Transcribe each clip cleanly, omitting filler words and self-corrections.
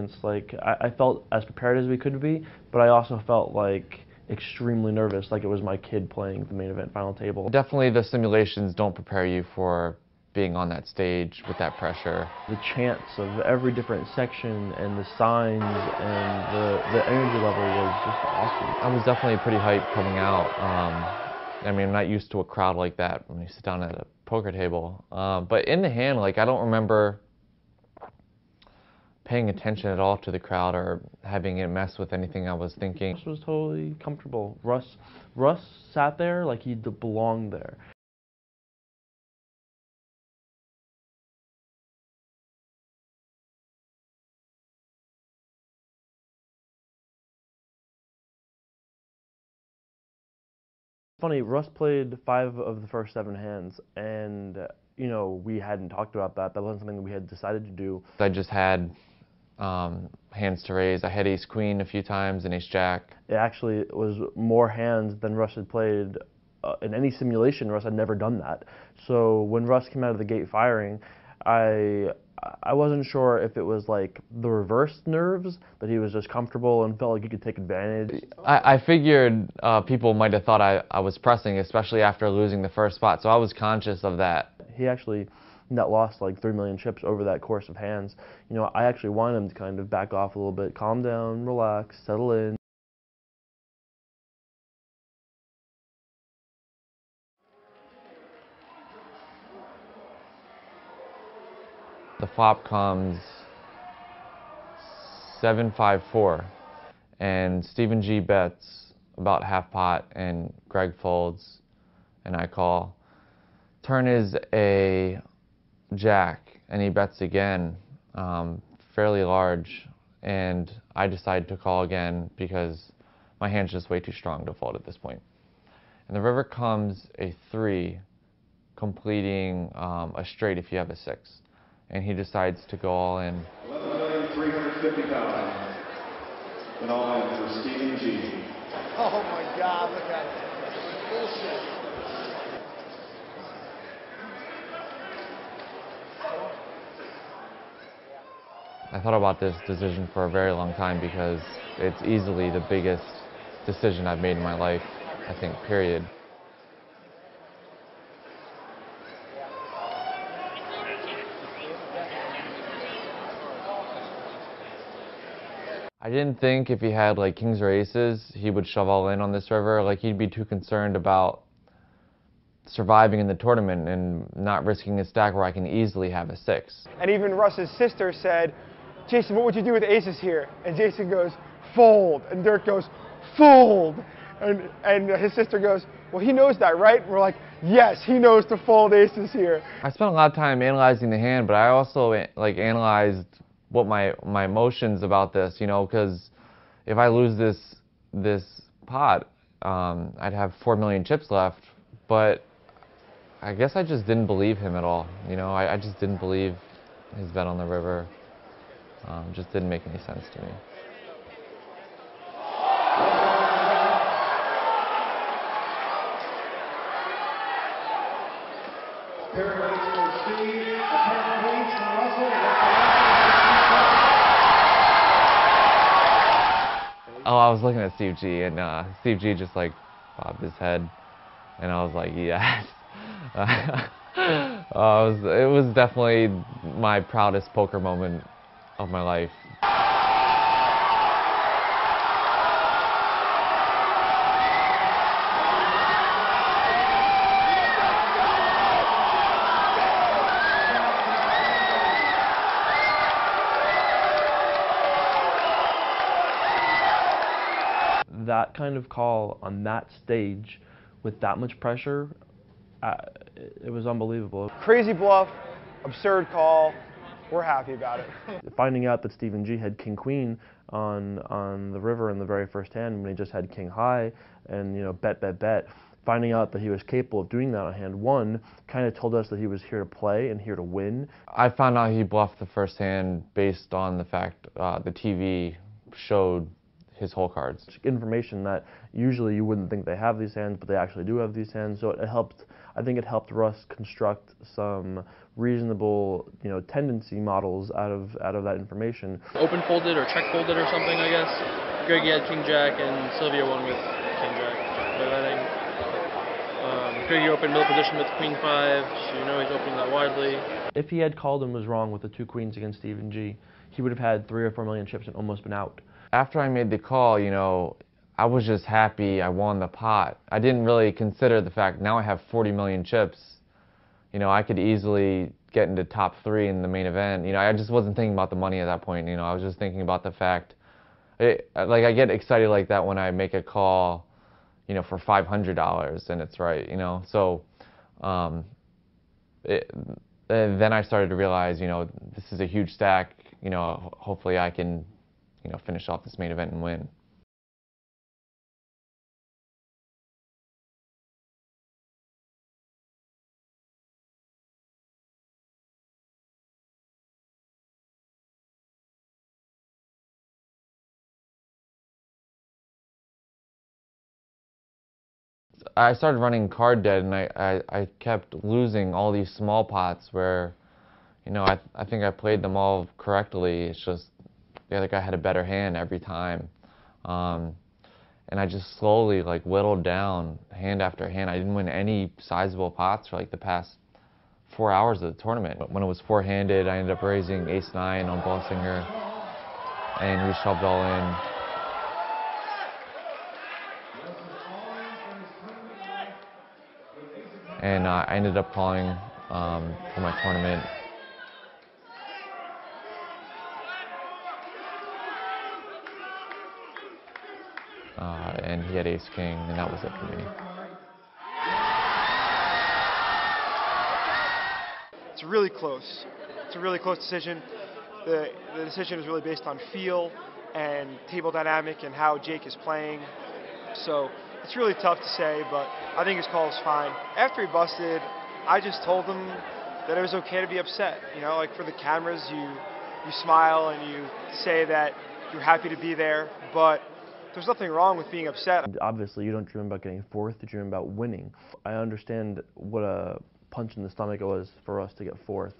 experience. Like, I felt as prepared as we could be, but I also felt like extremely nervous, like it was my kid playing the main event final table. Definitely the simulations don't prepare you for being on that stage with that pressure. The chants of every different section and the signs and the energy level was just awesome. I was definitely pretty hyped coming out. I mean, I'm not used to a crowd like that when you sit down at a poker table. But in the hand, like, I don't remember paying attention at all to the crowd or having it mess with anything I was thinking. Russ was totally comfortable. Russ sat there like he belonged there. Funny, Russ played 5 of the first 7 hands, and you know, we hadn't talked about that. That wasn't something that we had decided to do. I just had hands to raise. I had ace queen a few times and ace jack. It actually was more hands than Russ had played in any simulation. Russ had never done that. So when Russ came out of the gate firing, I wasn't sure if it was like the reverse nerves, that he was just comfortable and felt like he could take advantage. I figured people might have thought I was pressing, especially after losing the first spot, so I was conscious of that. He actually net lost like 3 million chips over that course of hands. You know, I actually wanted him to kind of back off a little bit, calm down, relax, settle in. The flop comes 7-5-4, and Stephen G bets about half pot, and Greg folds, and I call. Turn is a jack, and he bets again, fairly large, and I decide to call again because my hand's just way too strong to fold at this point. And the river comes a 3, completing a straight if you have a 6. And he decides to go all in. 11,350,000. And all in for Stephen G. Oh my God, look at it. Bullshit. I thought about this decision for a very long time because it's easily the biggest decision I've made in my life, I think, period. I didn't think if he had like kings or aces, he would shove all in on this river. Like, he'd be too concerned about surviving in the tournament and not risking a stack where I can easily have a 6. And even Russ's sister said, Jason, what would you do with aces here? And Jason goes, fold. And Dirk goes, fold. And his sister goes, well, he knows that, right? And we're like, yes, he knows to fold aces here. I spent a lot of time analyzing the hand, but I also like analyzed what my emotions about this, you know, because if I lose this pot, I'd have 4 million chips left, but I guess I just didn't believe him at all, you know. I just didn't believe his bet on the river. Just didn't make any sense to me. Paradise for Steve, a pair of points for Russell. Oh, I was looking at Steve G, and Steve G just like bobbed his head, and I was like, yes. It was definitely my proudest poker moment of my life. That kind of call on that stage with that much pressure, it was unbelievable. Crazy bluff, absurd call. We're happy about it. Finding out that Stephen G had king queen on the river in the very first hand when he just had king high and, you know, bet, finding out that he was capable of doing that on hand 1 kind of told us that he was here to play and here to win. I found out he bluffed the first hand based on the fact the TV showed his hole cards. Information that usually you wouldn't think they have these hands, but they actually do have these hands. So it helped. I think it helped Russ construct some reasonable, tendency models out of that information. Open folded or check folded or something, I guess. Greggy had King Jack and Sylvia won with King Jack. But I think Greggy opened middle position with Queen 5, so he's opening that widely. If he had called and was wrong with the 2 queens against Stephen G, he would have had 3 or 4 million chips and almost been out. After I made the call, I was just happy I won the pot. I didn't really consider the fact now I have 40 million chips. I could easily get into top 3 in the main event. I just wasn't thinking about the money at that point. I was just thinking about the fact, I get excited like that when I make a call, for $500 and it's right, So then I started to realize, this is a huge stack. Hopefully I can, finish off this main event and win. I started running card dead, and I kept losing all these small pots where, I think I played them all correctly. It's just the other guy had a better hand every time. And I just slowly whittled down hand after hand. I didn't win any sizable pots for the past 4 hours of the tournament. When it was 4-handed, I ended up raising ace-9 on Bolsinger, and we shoved all in. And I ended up calling for my tournament. And he had ace-king, and that was it for me. It's really close. It's a really close decision. The decision is really based on feel and table dynamic and how Jake is playing. So it's really tough to say, but I think his call is fine. After he busted, I just told him that it was okay to be upset. For the cameras, you smile and you say that you're happy to be there, but there's nothing wrong with being upset. Obviously, you don't dream about getting 4th, you dream about winning. I understand what a punch in the stomach it was for us to get 4th.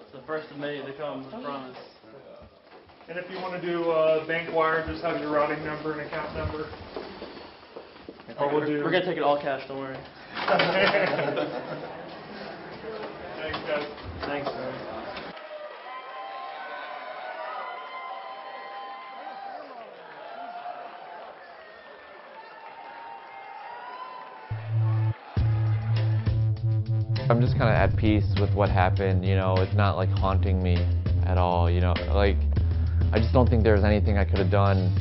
It's the 1st of May to come, I promise. And if you want to do bank wire, just have your routing number and account number. We're going to take it all cash, don't worry. Thanks, guys. Thanks, man. I'm just kind of at peace with what happened. It's not haunting me at all. I just don't think there's anything I could have done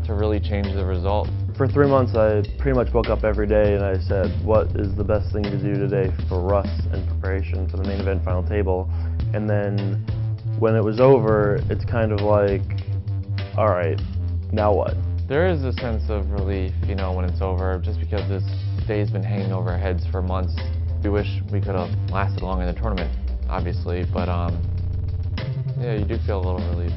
to really change the result. For 3 months, I pretty much woke up every day and I said, what is the best thing to do today for Russ in preparation for the main event final table? And then when it was over, it's kind of like, all right, now what? There is a sense of relief, when it's over, just because this day's been hanging over our heads for months. We wish we could have lasted longer in the tournament, obviously, but yeah, you do feel a little relief.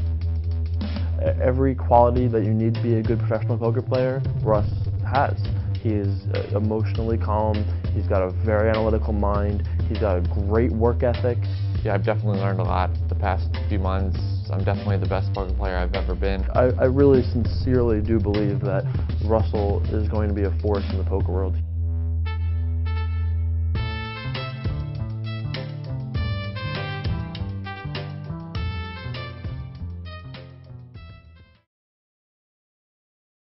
Every quality that you need to be a good professional poker player, Russ has. He is emotionally calm, he's got a very analytical mind, he's got a great work ethic. Yeah, I've definitely learned a lot the past few months. I'm definitely the best poker player I've ever been. I really sincerely do believe that Russell is going to be a force in the poker world.